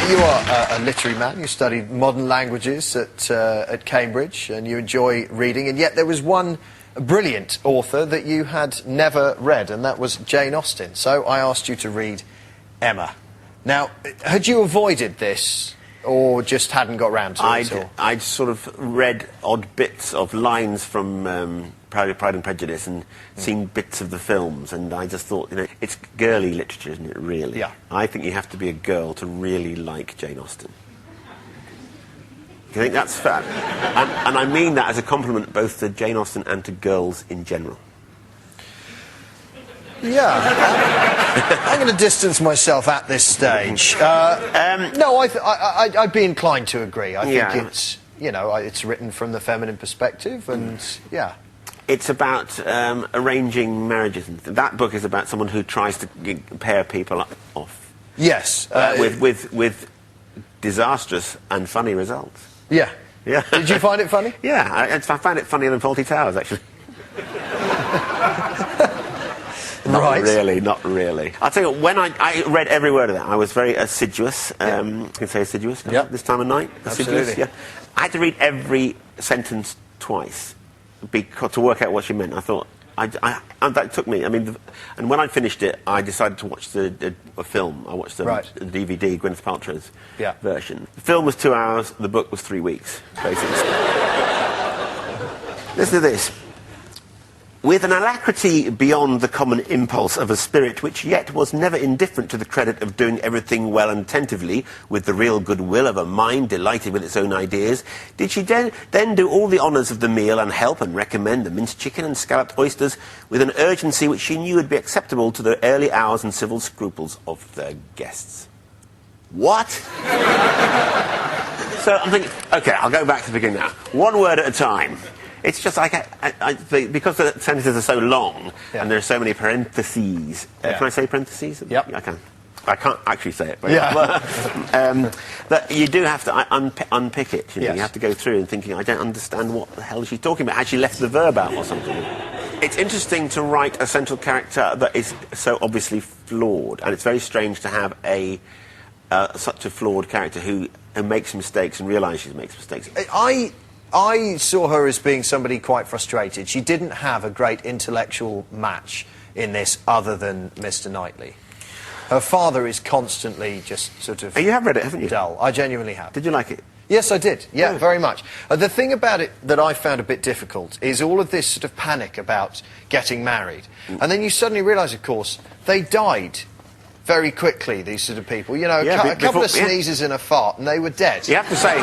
You are a literary man. You studied modern languages at Cambridge, and you enjoy reading. And yet there was one brilliant author that you had never read, and that was Jane Austen. So I asked you to read Emma. Now, had you avoided this, or just hadn't got round to it? I'd sort of read odd bits of lines from Pride and Prejudice and seen bits of the films, and I just thought, you know, it's girly literature, isn't it, really? Yeah. I think you have to be a girl to really like Jane Austen. Do you think that's fair? And I mean that as a compliment both to Jane Austen and to girls in general. Yeah. I'm going to distance myself at this stage. No, I'd be inclined to agree. I think it's, you know, it's written from the feminine perspective, and, yeah. It's about arranging marriages. That book is about someone who tries to pair people off. Yes. With disastrous and funny results. Yeah. Yeah. Did you find it funny? Yeah, I found it funnier than Fawlty Towers, actually. Not really. I'll tell you what, when I read every word of that, I was very assiduous. You can say assiduous this time of night? Absolutely. Yeah. I had to read every sentence twice to work out what she meant. I thought, and that took me, I mean, and when I finished it, I decided to watch a film. I watched the DVD, Gwyneth Paltrow's version. The film was 2 hours, the book was 3 weeks, basically. Listen to this. With an alacrity beyond the common impulse of a spirit which yet was never indifferent to the credit of doing everything well and attentively, with the real goodwill of a mind delighted with its own ideas, did she then do all the honours of the meal and help and recommend the minced chicken and scalloped oysters with an urgency which she knew would be acceptable to the early hours and civil scruples of their guests. What? So I'm thinking, OK, I'll go back to the beginning now. One word at a time. It's just like, because the sentences are so long and there are so many parentheses. Can I say parentheses? Yep. I can. I can't actually say it. But that you do have to unpick it. You know? You have to go through and thinking, I don't understand what the hell she's talking about. Has she left the verb out or something? It's interesting to write a central character that is so obviously flawed, and it's very strange to have such a flawed character who makes mistakes and realises she makes mistakes. I saw her as being somebody quite frustrated. She didn't have a great intellectual match in this other than Mr. Knightley. Her father is constantly just sort of... You have read it, haven't you? Dull. I genuinely have. Did you like it? Yes, I did. Yeah, very much. The thing about it that I found a bit difficult is all of this sort of panic about getting married. And then you suddenly realise, of course, they died very quickly, these sort of people. You know, a couple of sneezes and a fart, and they were dead. You have to say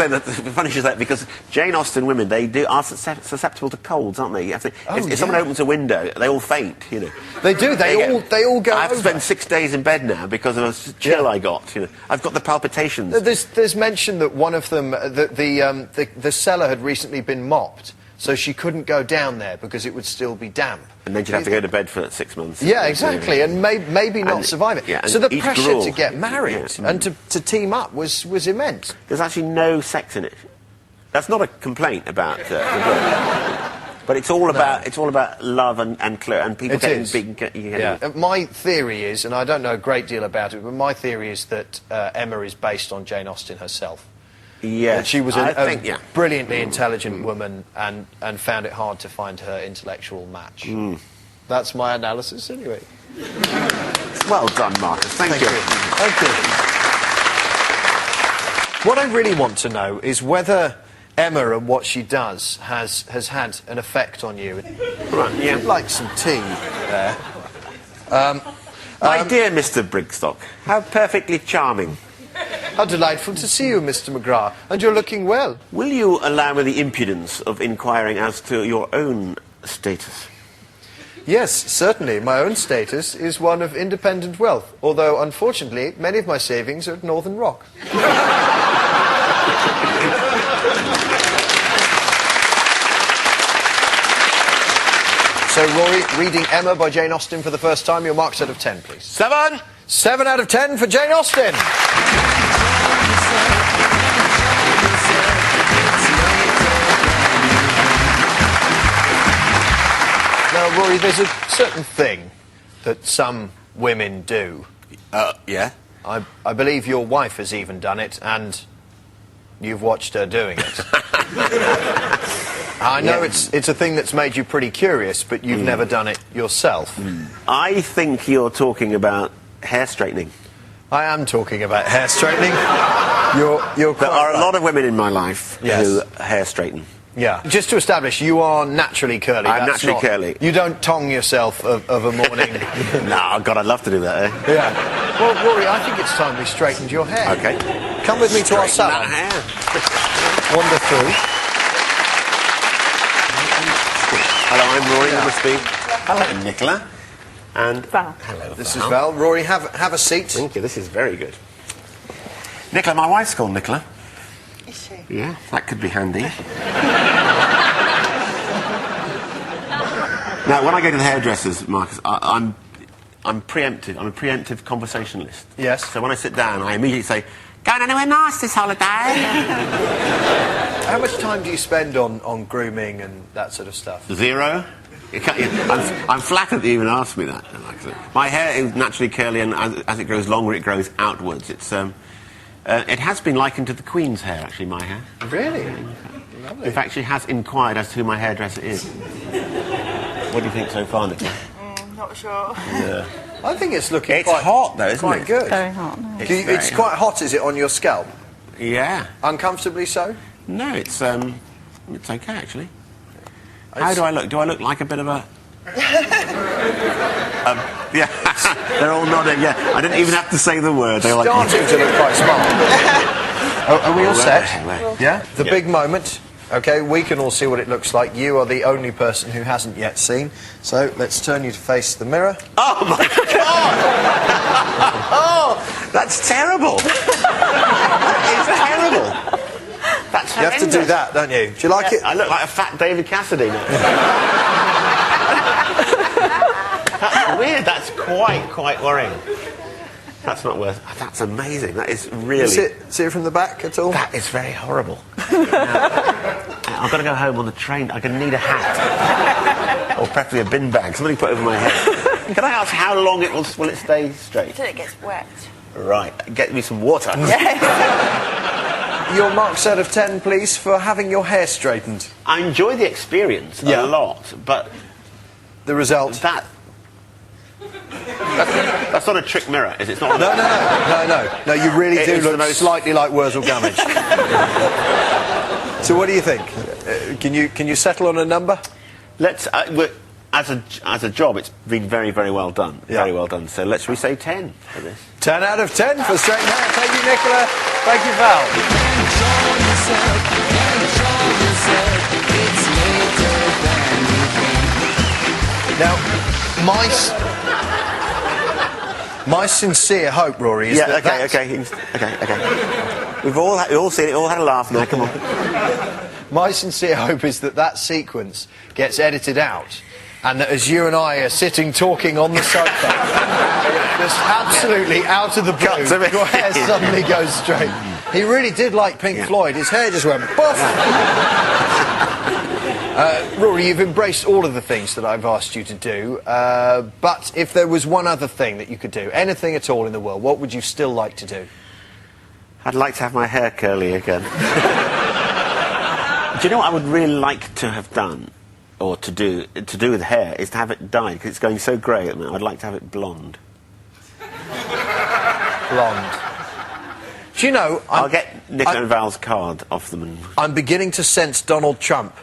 that the funny is that because Jane Austen women, they are susceptible to colds, aren't they? You have to, if someone opens a window, they all faint, you know. They do. They all go I have over. to spend 6 days in bed now because of a chill I got. You know, I've got the palpitations. There's mention that one of them, the cellar had recently been mopped, so she couldn't go down there because it would still be damp. And then she'd have to go to bed for 6 months. Yeah, exactly, and maybe not survive it. Yeah, so the pressure to get married and to team up was immense. There's actually no sex in it. That's not a complaint about the book. But it's all about love and people getting big. My theory is, and I don't know a great deal about it, but my theory is that Emma is based on Jane Austen herself. Yes, she was a brilliantly intelligent woman and found it hard to find her intellectual match. That's my analysis, anyway. Well done, Marcus. Thank you. Thank you. What I really want to know is whether Emma and what she does has had an effect on you. Right, yeah. I'd like some tea there. My dear Mr. Brigstocke, how perfectly charming. How delightful to see you, Mr. McGrath, and you're looking well. Will you allow me the impudence of inquiring as to your own status? Yes, certainly. My own status is one of independent wealth, although, unfortunately, many of my savings are at Northern Rock. So, Rory, reading Emma by Jane Austen for the first time, your marks out of 10, please. 7! 7 out of 10 for Jane Austen. Now, Rory, there's a certain thing that some women do. Yeah? I believe your wife has even done it, and you've watched her doing it. I know it's a thing that's made you pretty curious, but you've never done it yourself. I think you're talking about hair straightening. I am talking about hair straightening. You're There are a lot of women in my life Yes. who hair straighten. Yeah. Just to establish, you are naturally curly. I'm That's naturally not- curly. You don't tongue yourself of a morning. No, God, I'd love to do that, eh? Yeah. Well, Rory, I think it's time we straightened your hair. Okay. Come with me to our Straighten salon. that hair. Wander through. Hello, I'm Rory, number speed. Hello, Nicola. And Val. hello, This is Val. Rory, have a seat. Thank you, this is very good. Nicola, my wife's called Nicola. Is she? Yeah, that could be handy. Now, when I go to the hairdressers, Marcus, I'm preemptive. I'm a preemptive conversationalist. Yes. So when I sit down, I immediately say, "Going anywhere nice this holiday?" How much time do you spend on grooming and that sort of stuff? 0. I'm flattered that you even asked me that. My hair is naturally curly, and as it grows longer, it grows outwards. It has been likened to the Queen's hair, actually, my hair. Really? Lovely. In fact, she has inquired as to who my hairdresser is. What do you think so far, Nicola? Not sure. Yeah. I think it's looking It's quite hot, though, isn't quite it? good. Very hot. No. It's very quite hot, is it, on your scalp? Yeah. Uncomfortably so? No, it's okay, actually. How do I look? Do I look like a bit of a... yeah, they're all nodding, yeah. I didn't even have to say the word. They're like... Starting to look quite smart. Are we all set? Right. Yeah? The Yeah. big moment. Okay, we can all see what it looks like. You are the only person who hasn't yet seen. So let's turn you to face the mirror. Oh, my God! Oh, that's terrible. That is terrible. That's You have to do that, don't you? Do you like it? I look like a fat David Cassidy now. That's weird. That's quite worrying. That's not worth... That's amazing. That is really... See it from the back at all? That is very horrible. I've got to go home on the train. I'm going to need a hat. Or preferably a bin bag. Something to put over my head. Can I ask how long will it stay straight? Until it gets wet. Right. Get me some water. Your marks out of 10, please, for having your hair straightened. I enjoy the experience a lot, but The result? that's not a trick mirror, is it? It's not. No, you really It do is the look most- slightly like Wurzel Gummidge. So what do you think? Can you settle on a number? Let's. As a job, it's been very, very well done. Yeah. Very well done. So let's we say 10 for this. 10 out of 10 for straightened hair. Thank you, Nicola. Thank you, Val. Now, my sincere hope, Rory, is that okay. We've all seen it. All had a laugh now. Come on. my sincere hope is that sequence gets edited out, and that as you and I are sitting talking on the sofa, just absolutely out of the blue, your hair suddenly goes straight. He really did like Pink Floyd. His hair just went poof. Rory, you've embraced all of the things that I've asked you to do, but if there was one other thing that you could do, anything at all in the world, what would you still like to do? I'd like to have my hair curly again. Do you know what I would really like to have done, or to do with hair, is to have it dyed, because it's going so grey at the moment. I'd like to have it blonde. Blonde. Do you know... I'll get Nicola and Val's card off them and... I'm beginning to sense Donald Trump.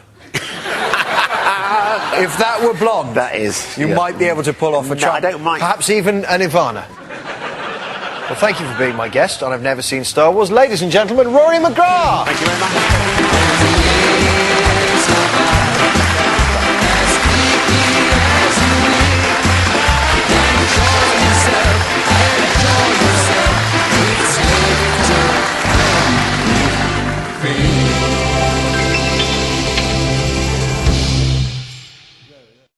If that were blonde, That is... you might be able to pull off a No, Trump. I don't mind. Perhaps even an Ivana. Well, thank you for being my guest on I've Never Seen Star Wars. Ladies and gentlemen, Rory McGrath! Thank you very much.